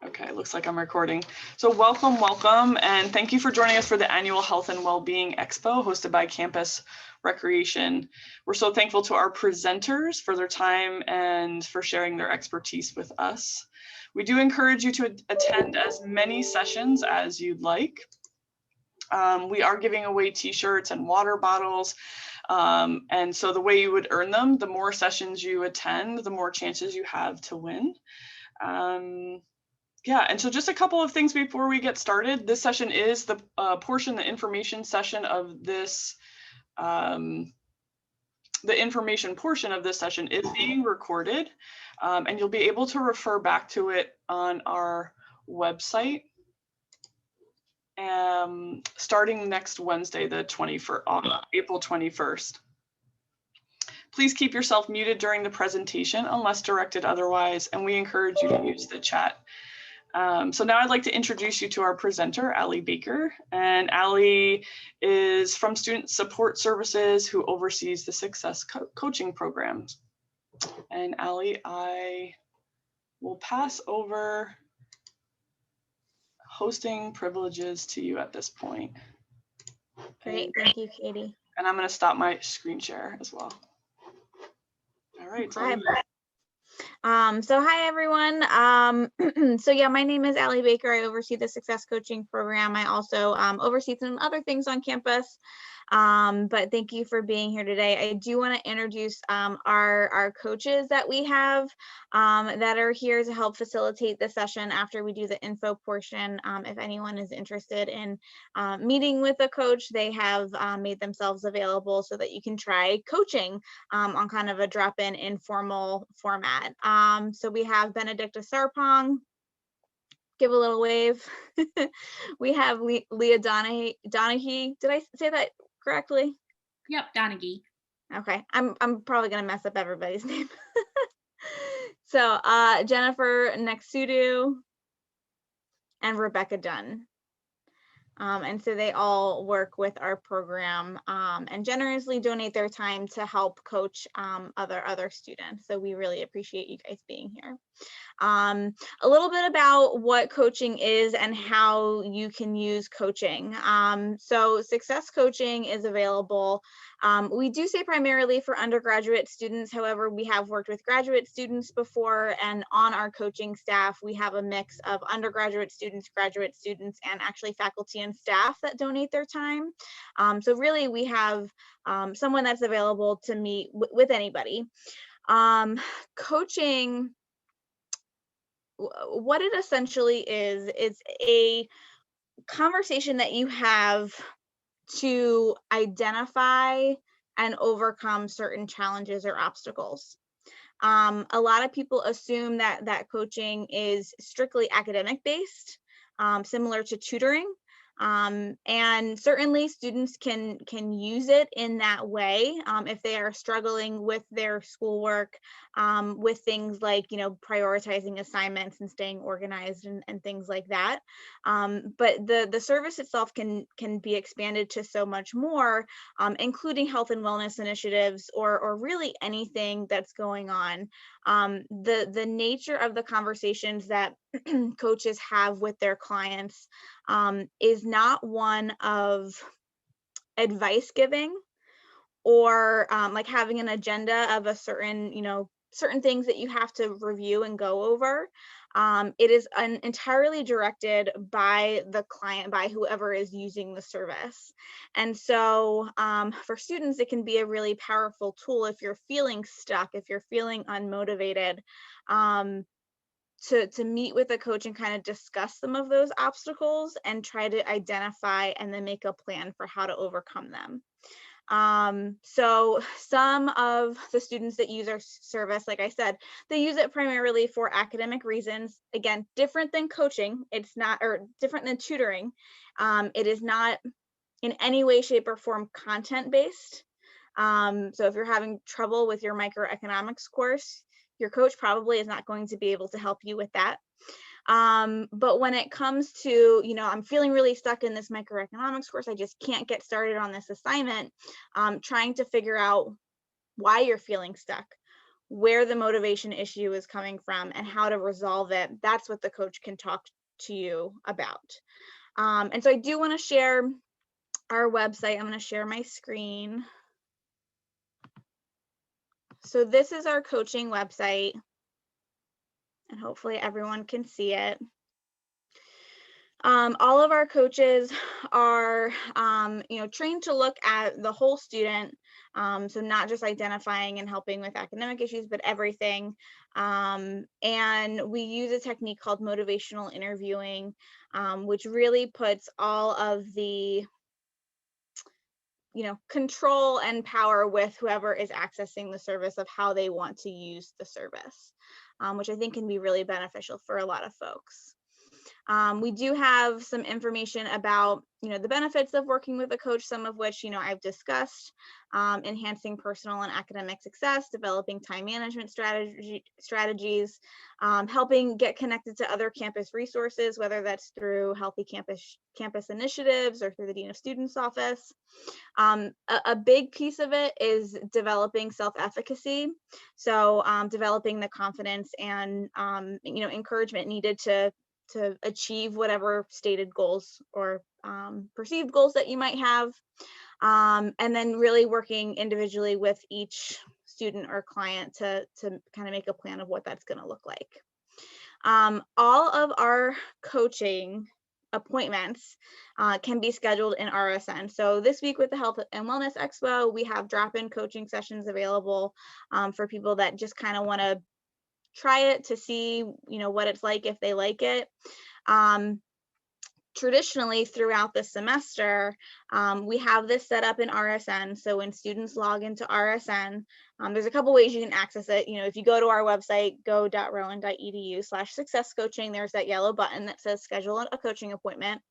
Okay, looks like I'm recording. So welcome, and thank you for joining us for the annual Health and Wellbeing Expo hosted by Campus Recreation. We're so thankful to our presenters for their time and for sharing their expertise with us. We do encourage you to attend as many sessions as you'd like. We are giving away t-shirts and water bottles. And so the way you would earn them, the more sessions you attend, the more chances you have to win. Yeah, and so just a couple of things before we get started. This session is the the information session of this, the information portion of this session is being recorded, and you'll be able to refer back to it on our website starting next Wednesday, the 21st, April 21st. Please keep yourself muted during the presentation unless directed otherwise, and we encourage you to use the chat. So now I'd like to introduce you to our presenter, Allie Baker. And Allie is from Student Support Services, who oversees the Success Coaching programs. And Allie, I will pass over hosting privileges to you at this point. Great, thank you, Katie. And I'm going to stop my screen share as well. All right. Okay. So hi everyone. So yeah, my name is Allie Baker. I oversee the Success Coaching program. I also oversee some other things on campus. But thank you for being here today. I do want to introduce our coaches that we have that are here to help facilitate the session after we do the info portion. If anyone is interested in meeting with a coach, they have made themselves available so that you can try coaching on kind of a drop-in informal format. So we have Benedicta Sarpong. Give a little wave. We have Leah Donahue. Did I say that correctly? Yep, Donaghy. Okay, I'm probably gonna mess up everybody's name. So Jennifer Nexudu and Rebecca Dunn. And so they all work with our program and generously donate their time to help coach other students. So we really appreciate you guys being here. A little bit about what coaching is and how you can use coaching. So Success Coaching is available. We do say primarily for undergraduate students. However, we have worked with graduate students before, and on our coaching staff, we have a mix of undergraduate students, graduate students, and actually faculty and staff that donate their time. So really, we have someone that's available to meet with anybody. Coaching, what it essentially is a conversation that you have to identify and overcome certain challenges or obstacles. A lot of people assume that coaching is strictly academic based, similar to tutoring. And certainly students can use it in that way if they are struggling with their schoolwork, with things like, prioritizing assignments and staying organized and things like that. But the service itself can be expanded to so much more, including health and wellness initiatives or really anything that's going on. The nature of the conversations that coaches have with their clients is not one of advice giving or like having an agenda of a certain things that you have to review and go over. It is entirely directed by the client, by whoever is using the service. And so for students, it can be a really powerful tool if you're feeling stuck, if you're feeling unmotivated, to meet with a coach and kind of discuss some of those obstacles and try to identify and then make a plan for how to overcome them. So some of the students that use our service, like I said, they use it primarily for academic reasons. Again, different than coaching. It's not, or different than tutoring. It is not in any way, shape, or form content-based. So if you're having trouble with your microeconomics course, your coach probably is not going to be able to help you with that. But when it comes to, I'm feeling really stuck in this microeconomics course, I just can't get started on this assignment, trying to figure out why you're feeling stuck. where the motivation issue is coming from and how to resolve it, that's what the coach can talk to you about. And so I do want to share our website. I'm going to share my screen. So this is our coaching website, and hopefully everyone can see it. All of our coaches are, trained to look at the whole student. So not just identifying and helping with academic issues, but everything. And we use a technique called motivational interviewing, which really puts all of the control and power with whoever is accessing the service of how they want to use the service, which I think can be really beneficial for a lot of folks. We do have some information about, the benefits of working with a coach, some of which, I've discussed, enhancing personal and academic success, developing time management strategies, helping get connected to other campus resources, whether that's through Healthy Campus initiatives or through the Dean of Students office. A big piece of it is developing self-efficacy. So developing the confidence and, encouragement needed to achieve whatever stated goals or perceived goals that you might have. And then really working individually with each student or client to kind of make a plan of what that's going to look like. All of our coaching appointments can be scheduled in RSN. So this week with the Health and Wellness Expo, we have drop-in coaching sessions available for people that just kind of want to try it to see, what it's like if they like it. Traditionally throughout the semester, we have this set up in RSN. So when students log into RSN, there's a couple ways you can access it. If you go to our website, go.rowan.edu/success coaching, there's that yellow button that says schedule a coaching appointment.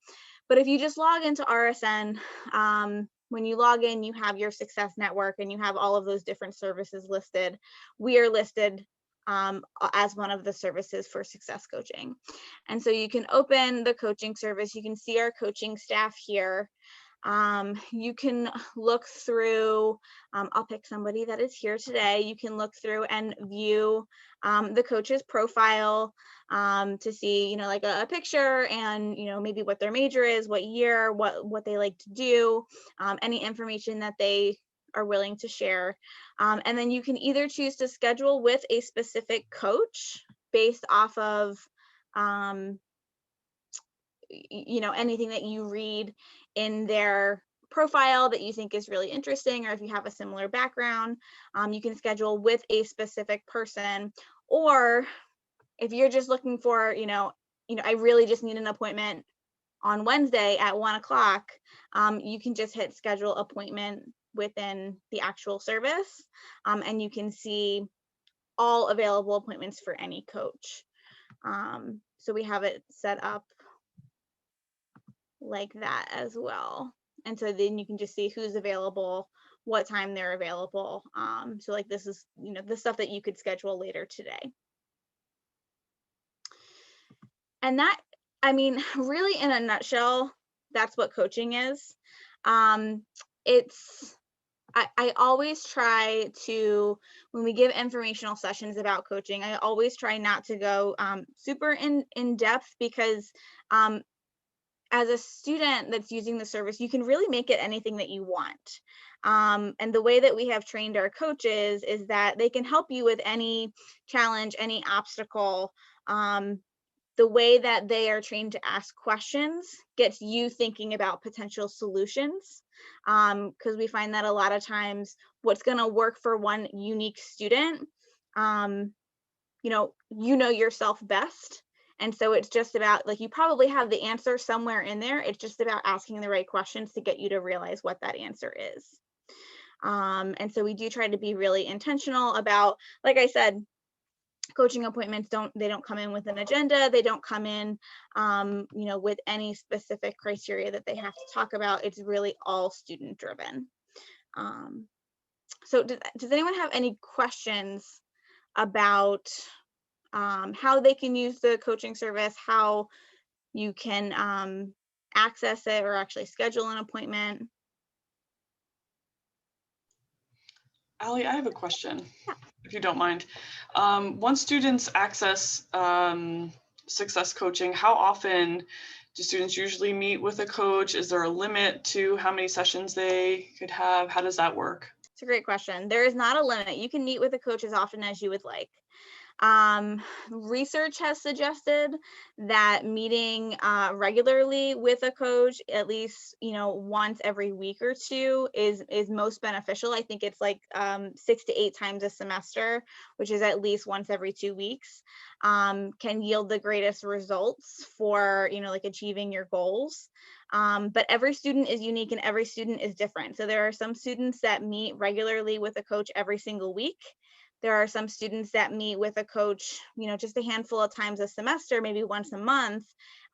But if you just log into RSN, when you log in, you have your Success Network and you have all of those different services listed. We are listed as one of the services for success coaching. And so you can open the coaching service. You can see our coaching staff here. You can look through, I'll pick somebody that is here today. You can look through and view the coach's profile to see, like a picture and, maybe what their major is, what year, what they like to do, any information that they are willing to share. And then you can either choose to schedule with a specific coach based off of, anything that you read in their profile that you think is really interesting, or if you have a similar background, you can schedule with a specific person. Or if you're just looking for, I really just need an appointment on Wednesday at 1:00, you can just hit schedule appointment within the actual service, and you can see all available appointments for any coach. So we have it set up like that as well. And so then you can just see who's available, what time they're available. So like this is, the stuff that you could schedule later today. And that, really in a nutshell, that's what coaching is. I always try to, when we give informational sessions about coaching, I always try not to go super in depth, because as a student that's using the service, you can really make it anything that you want. And the way that we have trained our coaches is that they can help you with any challenge, any obstacle. The way that they are trained to ask questions gets you thinking about potential solutions, because we find that a lot of times what's going to work for one unique student, yourself best. And so it's just about, like, you probably have the answer somewhere in there. It's just about asking the right questions to get you to realize what that answer is. And so we do try to be really intentional about, like I said, coaching appointments don't come in with an agenda. They don't come in, with any specific criteria that they have to talk about. It's really all student driven. So does anyone have any questions about how they can use the coaching service, how you can access it or actually schedule an appointment? Allie, I have a question, Yeah. if you don't mind. Once students access success coaching, how often do students usually meet with a coach? Is there a limit to how many sessions they could have? How does that work? It's a great question. There is not a limit. You can meet with a coach as often as you would like. Research has suggested that meeting regularly with a coach, at least once every week or two, is most beneficial. I think it's like 6 to 8 times a semester, which is at least once every 2 weeks, can yield the greatest results for like achieving your goals. But every student is unique and every student is different. So there are some students that meet regularly with a coach every single week. There are some students that meet with a coach, just a handful of times a semester, maybe once a month,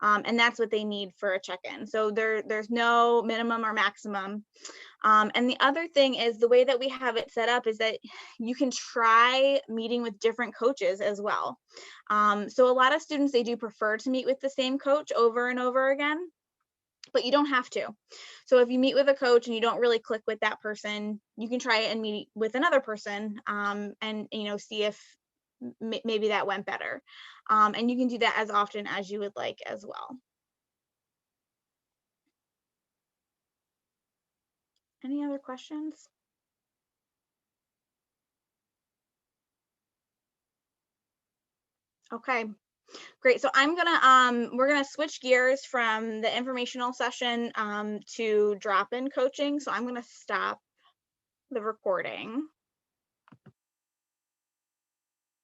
and that's what they need for a check-in. So there's no minimum or maximum. And the other thing is the way that we have it set up is that you can try meeting with different coaches as well. So a lot of students, they do prefer to meet with the same coach over and over again, but you don't have to. So if you meet with a coach and you don't really click with that person, you can try it and meet with another person, and see if maybe that went better. And you can do that as often as you would like as well. Any other questions? Okay, great. So we're gonna switch gears from the informational session to drop-in coaching. So I'm gonna stop the recording.